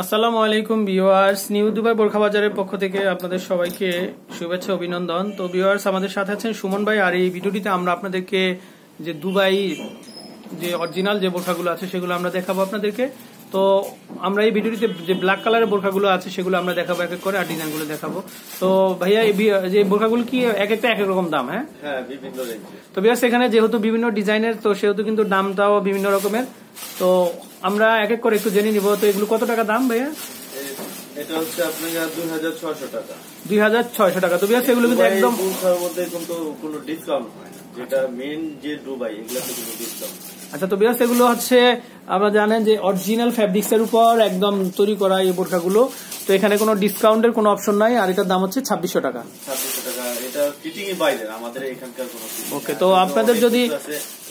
আসসালামু আলাইকুম viewers, new Dubai বোরখা বাজারের পক্ষ থেকে আপনাদের সবাইকে শুভেচ্ছা অভিনন্দন। তো ভিউয়ার্স, আমাদের সাথে আছেন সুমন ভাই। আর এই ভিডিওটিতে আমরা আপনাদেরকে যে দুবাই যে অরিজিনাল যে বোরখাগুলো আছে সেগুলো আমরা দেখাবো আপনাদেরকে। তো আমরা এই ভিডিওটিতে যে ব্ল্যাক কালারের বোরখাগুলো আছে সেগুলো আমরা দেখাবো এক এক করে, আর ডিজাইনগুলো দেখাবো। তো ভাইয়া যে বোরখাগুলো কি এক একটা এক এক রকম দাম? হ্যাঁ, বিভিন্ন রেঞ্জে। তো ভিউয়ার্স, এখানে যেহেতু বিভিন্ন ডিজাইনের, তো সেহেতু কিন্তু দামটাও বিভিন্ন রকমের। তো আমরা এক এক করে একটু জেনে নিব। তো এগুলো কত টাকা দাম ভাইয়া? এটা হচ্ছে আপনার 2600 টাকা। 2600 টাকা। তো ভিউয়ার্স, এগুলো কিন্তু একদম বোরখার মধ্যে কিন্তু কোনো ডিসকাউন্ট হয় না, যেটা মেইন যে দুবাই, এগুলোতে কোনো ডিসকাউন্ট। আচ্ছা, তো ভিউয়ার্স, এগুলো হচ্ছে আমরা জানেন যে অরিজিনাল ফ্যাব্রিক্স এর উপর একদম তৈরি করা এই বোরখাগুলো। তো এখানে কোনো ডিসকাউন্টের কোনো অপশন নাই। আর এটার দাম হচ্ছে 2600 টাকা। 2600 টাকা। এটা ফিটিং এর বাইরে, আমাদের এখানকার কোনো ওকে। তো আপনাদের যদি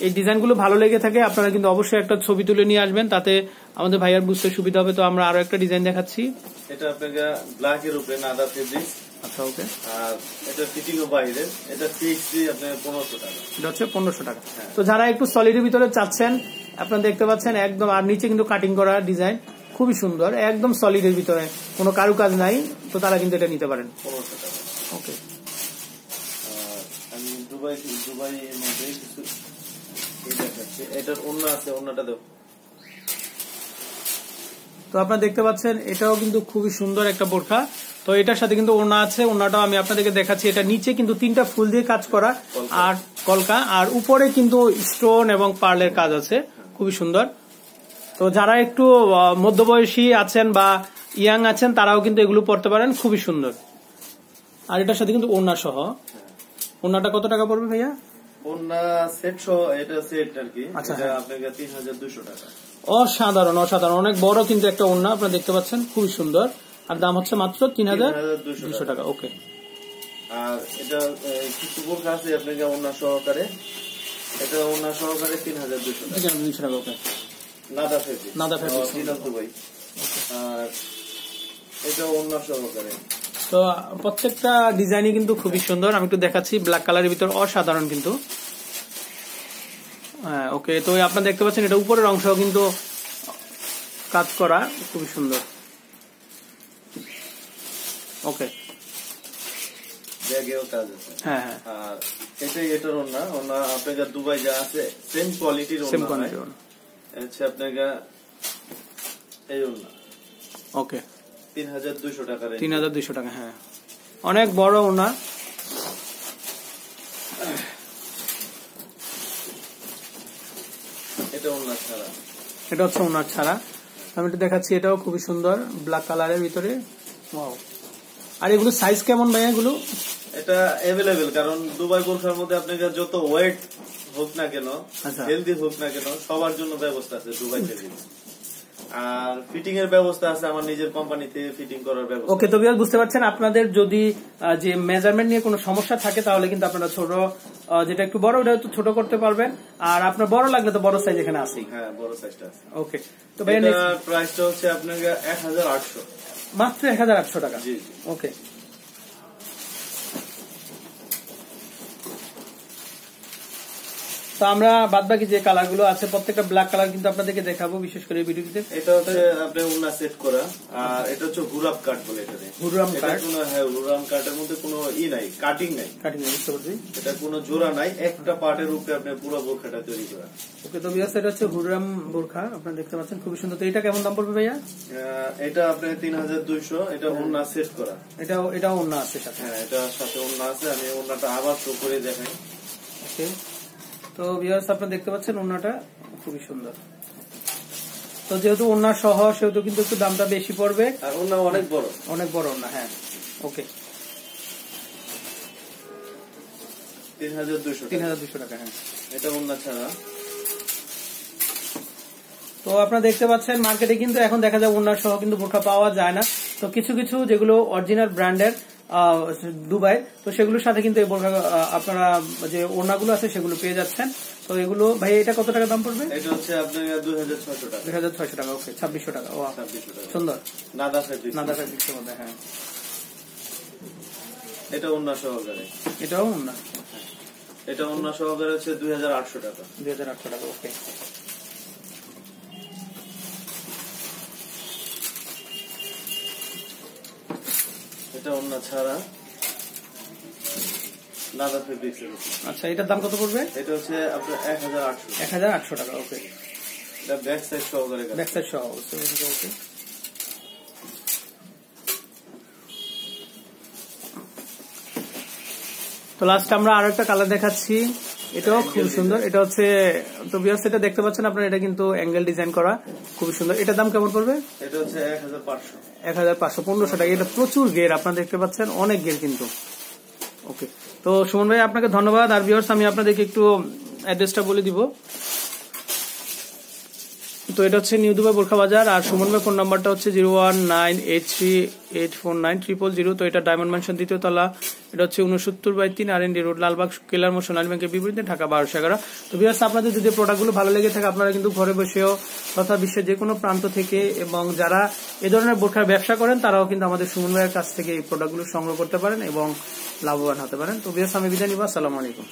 এই ডিজাইনগুলো ভালো লেগে থাকে, আপনারা কিন্তু অবশ্যই একটা ছবি তুলে নিয়ে আসবেন, তাতে আমাদের ভাইয়ার বুঝতে সুবিধা হবে। তো আমরা আরো একটা ডিজাইন দেখাচ্ছি। এটা আপনাকে ব্ল্যাক এর উপরে নাদা ফেব্রিক। আচ্ছা, ওকে। আর এটা ফিটিং এর বাইরে, এটা ফিক্সড আপনার 1500 টাকা। এটা হচ্ছে 1500 টাকা। তো যারা একটু সলিডের ভিতরে চাচ্ছেন, আপনারা দেখতে পাচ্ছেন একদম, আর নিচে কিন্তু কাটিং করা ডিজাইন খুবই সুন্দর, একদম সলিডের ভিতরে কোনো কারুকাজ নাই। তো তারা কিন্তু এটা নিতে পারেন 1500 টাকা। ওকে। আমি দুবাই এর মধ্যে কিছু দেখাচ্ছি। এটার ওন্না আছে, ওন্নাটা দাও। তো আপনারা দেখতে পাচ্ছেন এটাও কিন্তু খুবই সুন্দর একটা বোরখা। তো এটার সাথে কিন্তু ওড়না আছে, ওড়নাটাও আমি আপনাদেরকে দেখাচ্ছি। এটা নিচে কিন্তু 3টা ফুল দিয়ে কাজ করা আর কলকা, আর উপরে কিন্তু স্টোন এবং পার্লের কাজ আছে, খুবই সুন্দর। তো যারা একটু মধ্যবয়সী আছেন বা ইয়াং আছেন, তারাও কিন্তু এগুলো পড়তে পারেন, খুবই সুন্দর। আর এটার সাথে কিন্তু ওড়না সহ। ওড়নাটা কত টাকা পড়বে ভাইয়া? ওন্না সেট সহ, এটা সেট আর কি। আচ্ছা, এটা আপনাকে 3200 টাকা। অসাধারণ, অসাধারণ, অনেক বড় কিন্তু একটা ওড়না, আপনারা দেখতে পাচ্ছেন, খুবই সুন্দর। আর দাম হচ্ছে মাত্র 3200 টাকা। ওকে। আর এটা কিছু বোরখা আছে আপনাকে ওন্না সহকারে, এটা ওন্না সহকারে 3200 টাকা। ওকে। নাদা ফেব্রিক, নাদা ফেব্রিক দুবাই। আর এটা ওন্না সহকারে। তো প্রত্যেকটা ডিজাইনই কিন্তু খুবই সুন্দর। আমি একটু দেখাচ্ছি, ব্ল্যাক কালারের ভিতর অসাধারণ কিন্তু। হ্যাঁ, ওকে। তো আপনারা দেখতে পাচ্ছেন এটা উপরের অংশ কিন্তু কাজ করা, খুবই সুন্দর। ওকে। ব্যাগেও কাজ আছে। হ্যাঁ, হ্যাঁ। আর এটার ওন্না আপনাকে দুবাই যা আছে সেম কোয়ালিটির ওন্না হচ্ছে আপনাকে এই ওন্না। ওকে। 3200 টাকা। 3200 টাকা। হ্যাঁ, অনেক বড় ওন্না। এটা ওন্না ছাড়া। এটা হচ্ছে ওন্না ছাড়া। আমি একটু দেখাচ্ছি, এটাও খুবই সুন্দর, ব্ল্যাক কালারের ভিতরে। ওয়াও। আর এগুলো সাইজ কেমন ভাই? এগুলো এটা অ্যাভেলেবেল, কারণ দুবাই বোরখার মধ্যে আপনাকে যত ওয়েট হোক না কেন, হেলদি হোক না কেন, সবার জন্য ব্যবস্থা আছে দুবাই থেকে। আর ফিটিং এর ব্যবস্থা আছে, আমার নিজের কোম্পানিতে ফিটিং করার ব্যবস্থা। ওকে। তো ভিউয়ার্স, বুঝতে পারছেন, আপনাদের যদি যে মেজারমেন্ট নিয়ে কোনো সমস্যা থাকে, তাহলে কিন্তু আপনারা ছোট, যেটা একটু বড়, ওটা একটু ছোট করতে পারবেন। আর আপনার বড় লাগলে তো বড় সাইজ এখানে আছে। হ্যাঁ, বড় সাইজটা আছে। ওকে। তো ভাই, প্রাইসটা হচ্ছে আপনাকে 1800, মাত্র 1800 টাকা। জি। ওকে। তো আমরা বাদ বাকি যে কালার গুলো আছে, প্রত্যেকটা ব্ল্যাক কালার কিন্তু আপনাদেরকে দেখাবো, বিশেষ করে এই ভিডিওতে। এটা হচ্ছে আপনার ওন্না সেট করা, আর এটা হচ্ছে হুরাম কাট বলে। এটাতে হুরাম কাট। হ্যাঁ, হুরাম কাটের মধ্যে কোনো নাই, কাটিং নাই। বুঝতে পারছি। এটা কোনো জোড়া নাই, একটা পার্টের উপরে আপনি পুরো বোরখাটা তৈরি করা। ওকে। তো ভিউয়ার্স, এটা হচ্ছে হুরাম বোরখা, আপনারা দেখতে পাচ্ছেন, খুবই সুন্দর। তো এটা কেমন দাম পড়বে ভাইয়া? এটা আপনার 3200। এটা ওন্না সেট করা। এটাও ওন্না আছে সাথে? হ্যাঁ, এটার সাথে ওন্না আছে। আমি ওন্নাটা আবার শো করে দেখাই। ওকে। তো ভিউয়ার্স, আপনারা দেখতে পাচ্ছেন ওন্নাটা খুবই সুন্দর। তো যেহেতু ওন্না সহ, সেহেতু কিন্তু একটু দামটা বেশি পড়বে। আর ওন্না অনেক বড়, অনেক বড় ওন্না। হ্যাঁ, ওকে। 3200 টাকা। হ্যাঁ, এটা ওন্না ছাড়া। তো আপনারা দেখতে পাচ্ছেন, মার্কেটে কিন্তু এখন দেখা যায় ওন্না সহ কিন্তু বোরখা পাওয়া যায় না। তো কিছু কিছু যেগুলো অরিজিনাল ব্র্যান্ডের দুবাই, তো সেগুলোর সাথে কিন্তু এই বোরখা, আপনারা যে ওড়নাগুলো আছে সেগুলো পেয়ে যাচ্ছেন। তো এগুলো ভাই, এটা কত টাকা দাম পড়বে? এটা হচ্ছে আপনার 2600 টাকা। 2600 টাকা। ওকে। 2600 টাকা। ও, 2600 টাকা। সুন্দর। নাদা ফেব্রিক। মধ্যে। হ্যাঁ, এটা ওন্না সহকারে। এটাও ওন্না। এটা ওন্না সহকারে হচ্ছে 2800 টাকা। 2800 টাকা। ওকে। এটা ওন্না ছাড়া দাদা ফেব্রিক্স এর। আচ্ছা, এটার দাম কত পড়বে? এটা হচ্ছে আপনার 1800। 1800 টাকা। ওকে, এটা ব্যাক সাইড সহকারে, ব্যাক সাইড সহ। ওকে, তো লাস্ট আমরা আরো একটা কালার দেখাচ্ছি, এটাও খুব সুন্দর। এটা হচ্ছে, তো ভিউয়ার্স এটা দেখতে পাচ্ছেন আপনারা, এটা কিন্তু অ্যাঙ্গেল ডিজাইন করা, খুব সুন্দর। এটার দাম কেমন পড়বে? এটা হচ্ছে 1500। 1500 টাকা। এটা প্রচুর গের, আপনারা দেখতে পাচ্ছেন, অনেক গের কিন্তু। ওকে, তো সুমন ভাই আপনাকে ধন্যবাদ। আর ভিউয়ার্স আমি আপনাদেরকে একটু অ্যাড্রেসটা বলে দিব। তো এটা হচ্ছে নিউ দুবাই বোরখা বাজার, আর সুমন ভাই ফোন নাম্বারটা হচ্ছে 01983849000। তো এটা ডায়মন্ড ম্যানশন 2য় তলা, এটা হচ্ছে 69/3 R&D রোড, লালবাগ কেলার মোড়, সোনালী ব্যাংকের বিপরীতে, ঢাকা 1211। তো ভিউয়ার্স আপনাদের যদি প্রোডাক্টগুলো ভালো লেগে থাকে, আপনারা কিন্তু ঘরে বসেও তথা বিশ্বের যে কোনো প্রান্ত থেকে, এবং যারা এ ধরনের বোরখার ব্যবসা করেন তারাও কিন্তু আমাদের সুমন ভাইয়ের কাছ থেকে এই প্রোডাক্টগুলো সংগ্রহ করতে পারেন এবং লাভবান হতে পারেন। তো ভিউয়ার্স আমি বিদায় নিব, আসসালামু আলাইকুম।